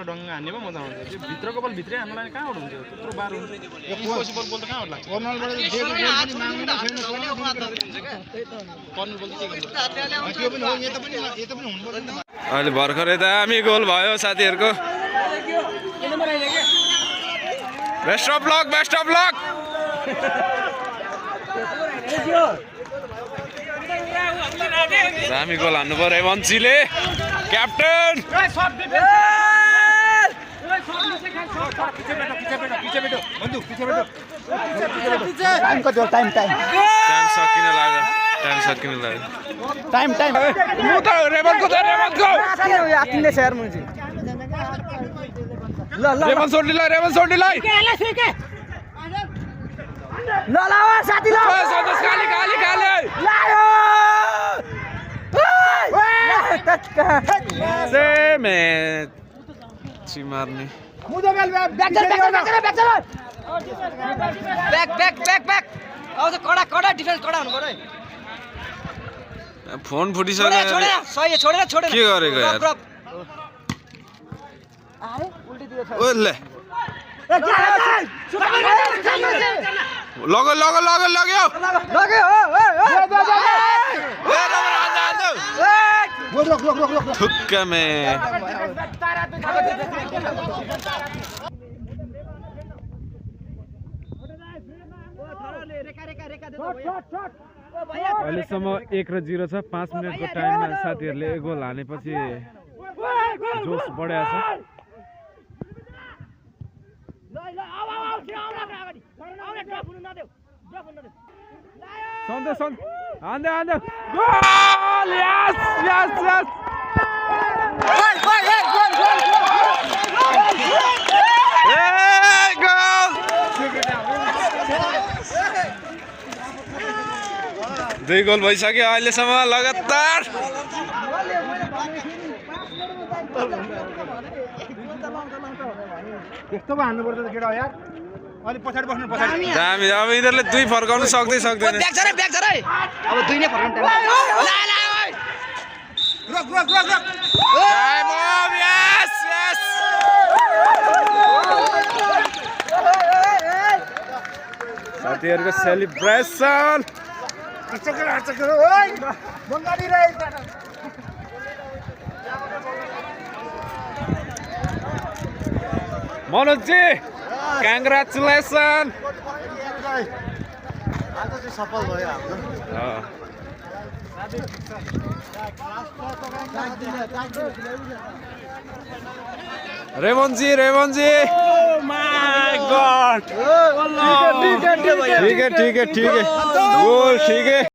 बाह्र डङ्ग हान्ने मजा आउँछ त्यो भित्रको बल भित्रै हान्नलाई कहाँबाट हुन्छ त्यत्रो बाह्र हुन्छ पछि बल त कहाँबाट लाग्छ कर्नलबाट अहिले भर्खरै दामी गोल भयो साथीहरूको बेस्ट अफ लक दामी गोल हान्नु पर्यो रेवन्सीले क्याप्टेन टाइम सकिन लाग्यो मार्ने फोन फुटिसक्यो के गरेको यार ओले लग्यो ठुक्का में अहिलेसम्म 1-0 छ 5 मिनेटको टाइममा साथीहरूले एक गोल हानेपछि जोस बढेको छ दुई गोल भइसक्यो अहिलेसम्म लगातार यस्तो पो हान्नु पर्छ त केटा यार अलि पछाडी बस्नु पछाडी दामी अब यिनीहरूले दुई फर्काउनु सक्दैन अब दुई नै फर्काउनु साथीहरूको सेलिब्रेसन मनोजी कङ्ग्रेचुलेसन सफल भयो रेवन्जी माय गॉड ठीक है गोल ठीक है